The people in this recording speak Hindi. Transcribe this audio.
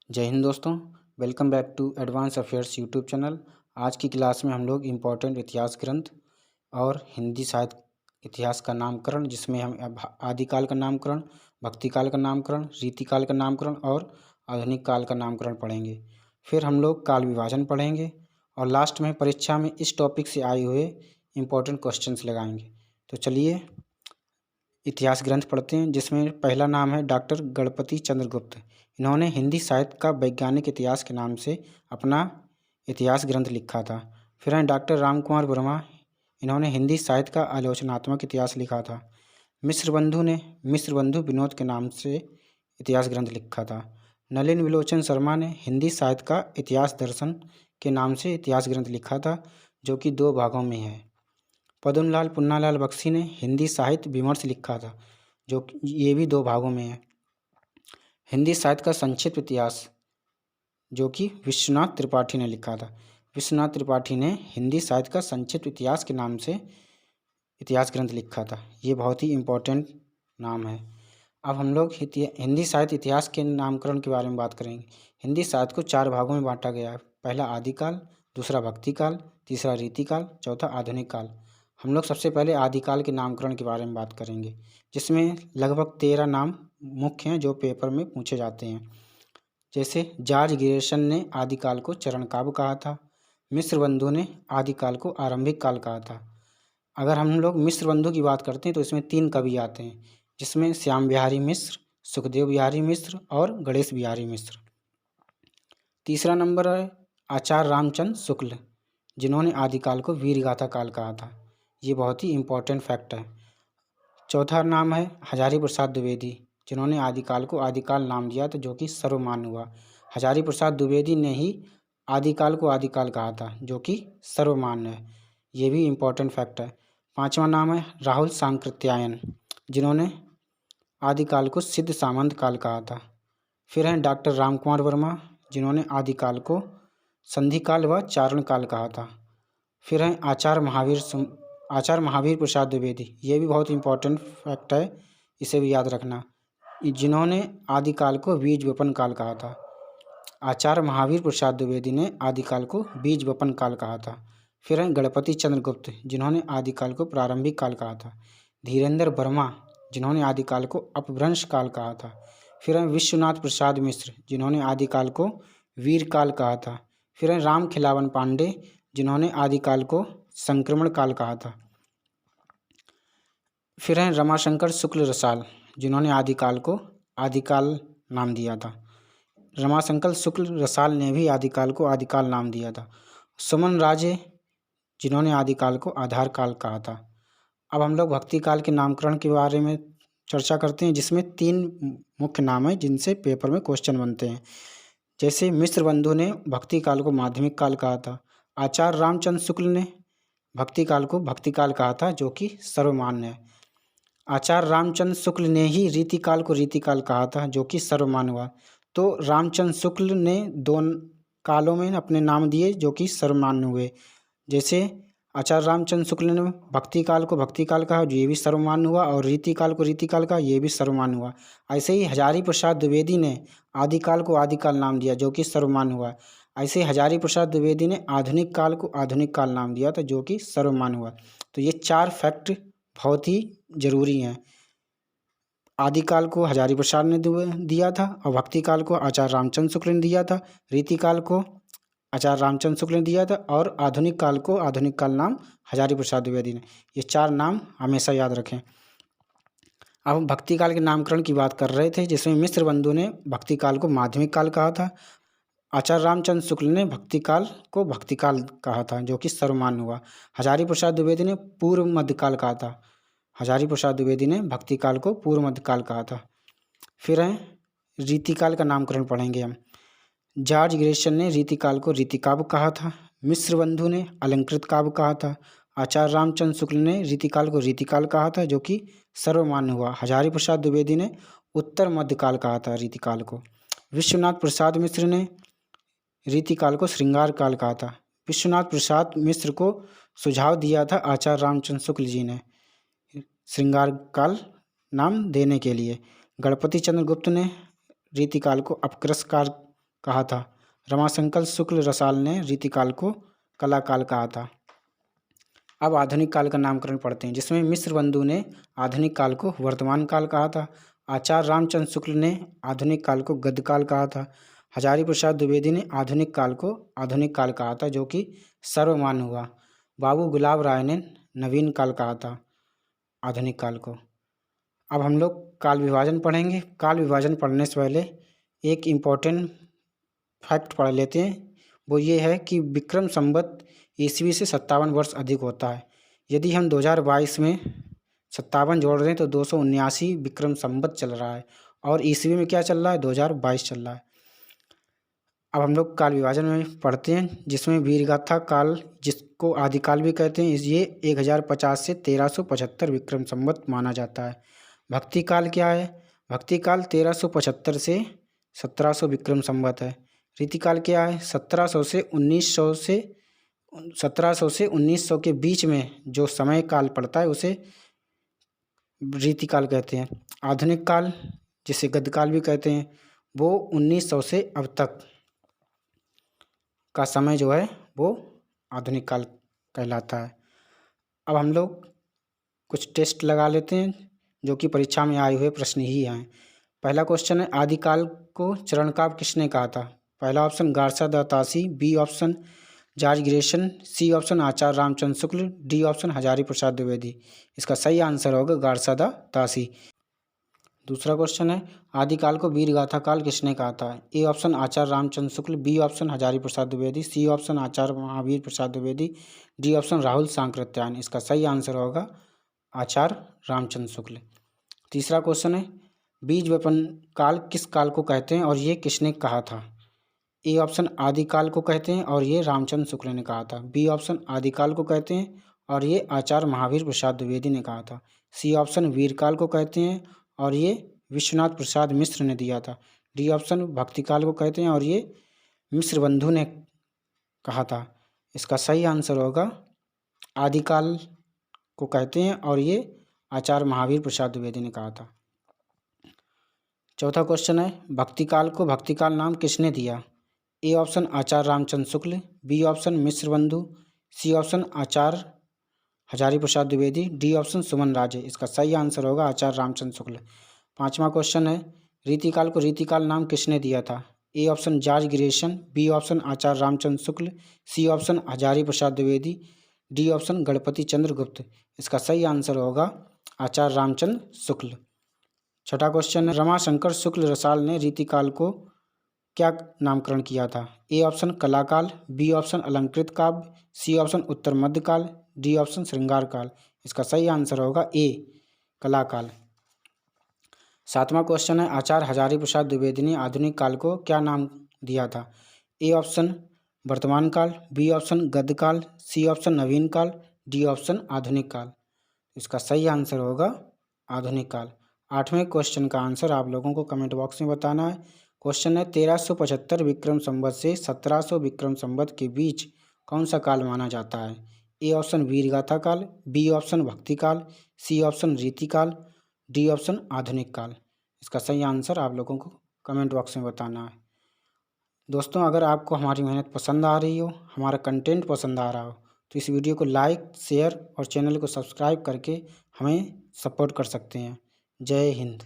जय हिंद दोस्तों। Welcome back to advance affairs YouTube channel. आज की क्लास में हम लोग इम्पोर्टेंट इतिहास ग्रंथ और हिंदी साहित्य इतिहास का नामकरण, जिसमें हम अब आदिकाल का नामकरण, भक्तिकाल का नामकरण, रीतिकाल का नामकरण और आधुनिक काल का नामकरण पढ़ेंगे। फिर हम लोग काल विभाजन पढ़ेंगे और लास्ट में परीक्षा में इस टॉपिक से आए हुए इम्पोर्टेंट क्वेश्चंस लगाएंगे। तो चलिए इतिहास ग्रंथ पढ़ते हैं, जिसमें पहला नाम है डॉक्टर गणपति चंद्रगुप्त। इन्होंने हिंदी साहित्य का वैज्ञानिक इतिहास के नाम से अपना इतिहास ग्रंथ लिखा था। फिर हैं डॉक्टर रामकुमार वर्मा। इन्होंने हिंदी साहित्य का आलोचनात्मक इतिहास लिखा था। मिश्र बंधु ने मिश्र बंधु विनोद के नाम से इतिहास ग्रंथ लिखा था। नलिन विलोचन शर्मा ने हिंदी साहित्य का इतिहास दर्शन के नाम से इतिहास ग्रंथ लिखा था, जो कि 2 भागों में है। पद्मलाल पुन्नालाल बख्शी ने हिंदी साहित्य विमर्श लिखा था, जो ये भी 2 भागों में है। हिंदी साहित्य का संक्षिप्त इतिहास, जो कि विश्वनाथ त्रिपाठी ने लिखा था। विश्वनाथ त्रिपाठी ने हिंदी साहित्य का संक्षिप्त इतिहास के नाम से इतिहास ग्रंथ लिखा था। ये बहुत ही इम्पोर्टेंट नाम है। अब हम लोग हिंदी साहित्य इतिहास के नामकरण के बारे में बात करेंगे। हिंदी साहित्य को 4 भागों में बांटा गया है। पहला आदिकाल, दूसरा भक्तिकाल, तीसरा रीतिकाल, चौथा आधुनिक काल। हम लोग सबसे पहले आदिकाल के नामकरण के बारे में बात करेंगे, जिसमें लगभग 13 नाम मुख्य हैं जो पेपर में पूछे जाते हैं। जैसे जॉर्ज ग्रेसन ने आदिकाल को चरण काव्य कहा था। मिश्र बंधु ने आदिकाल को आरंभिक काल कहा था। अगर हम लोग मिश्र बंधु की बात करते हैं तो इसमें 3 कवि आते हैं, जिसमें श्याम बिहारी मिश्र, सुखदेव बिहारी मिश्र और गणेश बिहारी मिश्र। तीसरा नंबर है आचार्य रामचंद्र शुक्ल, जिन्होंने आदिकाल को वीरगाथा काल कहा था। ये बहुत ही इम्पोर्टेंट फैक्ट है। चौथा नाम है हजारी प्रसाद द्विवेदी, जिन्होंने आदिकाल को आदिकाल नाम दिया था, जो कि सर्वमान्य हुआ। हजारी प्रसाद द्विवेदी ने ही आदिकाल को आदिकाल कहा था, जो कि सर्वमान्य है। ये भी इम्पोर्टेंट फैक्ट है। पांचवा नाम है राहुल सांकृत्यायन, जिन्होंने आदिकाल को सिद्ध सामंत काल कहा था। फिर हैं डॉक्टर रामकुमार वर्मा, जिन्होंने आदिकाल को संधिकाल व चारण काल कहा था। फिर हैं आचार्य महावीर प्रसाद द्विवेदी। ये भी बहुत इंपॉर्टेंट फैक्ट है, इसे भी याद रखना, जिन्होंने आदिकाल को बीज वपन काल कहा था। आचार्य महावीर प्रसाद द्विवेदी ने आदिकाल को बीज वपन काल कहा था। फिर हैं गणपति चंद्रगुप्त, जिन्होंने आदिकाल को प्रारंभिक काल कहा था। धीरेन्द्र वर्मा, जिन्होंने आदिकाल को अपभ्रंश काल कहा था। फिर हैं विश्वनाथ प्रसाद मिश्र, जिन्होंने आदिकाल को वीर काल कहा था। फिर हैं राम खिलावन पांडे, जिन्होंने आदिकाल को संक्रमण काल कहा था। फिर हैं रमाशंकर शुक्ल रसाल, जिन्होंने आदिकाल को आदिकाल नाम दिया था। रमाशंकर शुक्ल रसाल ने भी आदिकाल को आदिकाल नाम दिया था। सुमन राजे, जिन्होंने आदिकाल को आधार काल कहा था। अब हम लोग भक्ति काल के नामकरण के बारे में चर्चा करते हैं, जिसमें 3 मुख्य नाम हैं जिनसे पेपर में क्वेश्चन बनते हैं। जैसे मिश्र बंधु ने भक्ति काल को माध्यमिक काल कहा था। आचार्य रामचंद्र शुक्ल ने भक्ति काल को भक्ति काल कहा था, जो कि सर्वमान्य है। आचार्य रामचंद्र शुक्ल ने ही रीतिकाल को रीतिकाल कहा था, जो कि सर्वमान्य हुआ। तो रामचंद्र शुक्ल ने 2 कालों में अपने नाम दिए, जो कि सर्वमान्य हुए। जैसे आचार्य रामचंद्र शुक्ल ने भक्ति काल को भक्ति काल कहा, ये भी सर्वमान्य हुआ, और रीतिकाल को रीतिकाल कहा, ये भी सर्वमान्य हुआ। ऐसे ही हजारी प्रसाद द्विवेदी ने आदिकाल को आदिकाल नाम दिया, जो कि सर्वमान्य हुआ। ऐसे हजारी प्रसाद द्विवेदी ने आधुनिक काल को आधुनिक काल नाम दिया था, जो कि सर्वमान्य हुआ। तो ये 4 फैक्ट बहुत ही जरूरी हैं। आदिकाल को हजारी प्रसाद ने दिया था, और भक्ति काल को आचार्य रामचंद्र शुक्ल ने दिया था, रीतिकाल को आचार्य रामचंद्र शुक्ल ने दिया था, और आधुनिक काल को आधुनिक काल नाम हजारी प्रसाद द्विवेदी ने। ये 4 नाम हमेशा याद रखें। अब हम भक्ति काल के नामकरण की बात कर रहे थे, जिसमें मिश्र बंधु ने भक्ति काल को माध्यमिक काल कहा था। आचार्य रामचंद्र शुक्ल ने भक्ति काल को भक्ति काल कहा था, जो कि सर्वमान्य हुआ। हजारी प्रसाद द्विवेदी ने पूर्व मध्यकाल कहा था। हजारी प्रसाद द्विवेदी ने भक्ति काल को पूर्व मध्यकाल कहा था। फिर हैं रीतिकाल का नामकरण पढ़ेंगे हम। जॉर्ज ग्रेसन ने रीतिकाल को रीतिकाव्य कहा था। मिश्र बंधु ने अलंकृत काव्य कहा था। आचार्य रामचंद्र शुक्ल ने रीतिकाल को रीतिकाल कहा था, जो कि सर्वमान्य हुआ। हजारी प्रसाद द्विवेदी ने उत्तर मध्यकाल कहा था रीतिकाल को। विश्वनाथ प्रसाद मिश्र ने रीतिकाल को श्रृंगार काल कहा था। विश्वनाथ प्रसाद मिश्र को सुझाव दिया था आचार्य रामचंद्र शुक्ल जी ने श्रृंगार काल नाम देने के लिए। गणपति चंद्रगुप्त ने रीतिकाल को अपकृष काल कहा था? रमाशंकर शुक्ल रसाल ने रीतिकाल को कला काल कहा था। अब आधुनिक काल का नामकरण पढ़ते हैं, जिसमें मिश्र बंधु ने आधुनिक काल को वर्तमान काल कहा था। आचार्य रामचंद्र शुक्ल ने आधुनिक काल को गद्य काल कहा था। हजारी प्रसाद द्विवेदी ने आधुनिक काल को आधुनिक काल कहा था, जो कि सर्वमान्य हुआ। बाबू गुलाब राय ने नवीन काल कहा था आधुनिक काल को। अब हम लोग काल विभाजन पढ़ेंगे। काल विभाजन पढ़ने से पहले एक इम्पॉर्टेंट फैक्ट पढ़ लेते हैं। वो ये है कि विक्रम संवत ईस्वी से 57 वर्ष अधिक होता है। यदि हम 2022 में 57 जोड़ रहे हैं तो 279 विक्रम संवत चल रहा है, और ईस्वी में क्या चल रहा है? 2022 चल रहा है। अब हम लोग काल विभाजन में पढ़ते हैं, जिसमें वीरगाथा काल, जिसको आदिकाल भी कहते हैं, ये 1050 से 1375 विक्रम संवत माना जाता है। भक्ति काल क्या है? भक्ति काल 1375 से 1700 विक्रम संवत है। रीतिकाल क्या है? 1700 से 1900 के बीच में जो समय काल पड़ता है उसे रीतिकाल कहते हैं। आधुनिक काल, जिसे गद्यकाल भी कहते हैं, वो 1900 से अब तक का समय जो है वो आधुनिक काल कहलाता है। अब हम लोग कुछ टेस्ट लगा लेते हैं जो कि परीक्षा में आए हुए प्रश्न ही हैं। पहला क्वेश्चन है, आदिकाल को चरणकाव्य किसने कहा था? पहला option Garcin de Tassy, B option George Grierson, C option Acharya Ramchandra Shukla, D option Hazari Prasad Dwivedi. इसका सही आंसर होगा गारसा द तासी। दूसरा क्वेश्चन है, आदिकाल को वीरगाथा काल किसने कहा था? A option Acharya Ramchandra Shukla, B option Hazari Prasad Dwivedi, C option Acharya Mahavir Prasad Dwivedi, D option Rahul Sankrityayan. इसका सही आंसर होगा आचार्य रामचंद्र शुक्ल। तीसरा क्वेश्चन है, बीज वपन काल किस काल को कहते हैं और ये किसने कहा था? ए ऑप्शन आदिकाल को कहते हैं और ये रामचंद्र शुक्ल ने कहा था। बी ऑप्शन आदिकाल को कहते हैं और ये आचार्य महावीर प्रसाद द्विवेदी ने कहा था। सी ऑप्शन वीरकाल को कहते हैं और ये विश्वनाथ प्रसाद मिश्र ने दिया था। डी ऑप्शन भक्तिकाल को कहते हैं और ये मिश्र बंधु ने कहा था। इसका सही आंसर होगा आदिकाल को कहते हैं और ये आचार्य महावीर प्रसाद द्विवेदी ने कहा था। चौथा क्वेश्चन है, भक्तिकाल को भक्तिकाल नाम किसने दिया? A option Acharya Ramchandra Shukla, B option Mishra Bandhu, C option Acharya Hazari Prasad Dwivedi, D option Suman Raje. इसका सही आंसर होगा आचार्य रामचंद्र शुक्ल। पांचवा क्वेश्चन है, रीतिकाल को रीतिकाल नाम किसने दिया था? A option George Grierson, B option Acharya Ramchandra Shukla, C option Hazari Prasad Dwivedi, D option Ganapati Chandra Gupta. इसका सही आंसर होगा आचार्य रामचंद्र शुक्ल। छठा क्वेश्चन है, रमाशंकर शुक्ल रसाल ने रीतिकाल को क्या नामकरण किया था? ए ऑप्शन कलाकाल, बी ऑप्शन अलंकृत काव्य, सी ऑप्शन उत्तर मध्यकाल, डी ऑप्शन श्रृंगार काल। इसका सही आंसर होगा ए कलाकाल। सातवां क्वेश्चन है, आचार्य हजारी प्रसाद द्विवेदी ने आधुनिक काल को क्या नाम दिया था? ए ऑप्शन वर्तमान काल, बी ऑप्शन गद्य काल, सी ऑप्शन नवीन काल, डी ऑप्शन आधुनिक काल। इसका सही आंसर होगा आधुनिक काल। आठवें क्वेश्चन का आंसर आप लोगों को कमेंट बॉक्स में बताना है। क्वेश्चन है, 1375 विक्रम संवत से 1700 विक्रम संवत के बीच कौन सा काल माना जाता है? ए ऑप्शन वीरगाथा काल, बी ऑप्शन भक्ति काल, सी ऑप्शन रीतिकाल, डी ऑप्शन आधुनिक काल। इसका सही आंसर आप लोगों को कमेंट बॉक्स में बताना है। दोस्तों, अगर आपको हमारी मेहनत पसंद आ रही हो, हमारा कंटेंट पसंद आ रहा हो, तो इस वीडियो को लाइक, शेयर और चैनल को सब्सक्राइब करके हमें सपोर्ट कर सकते हैं। जय हिंद।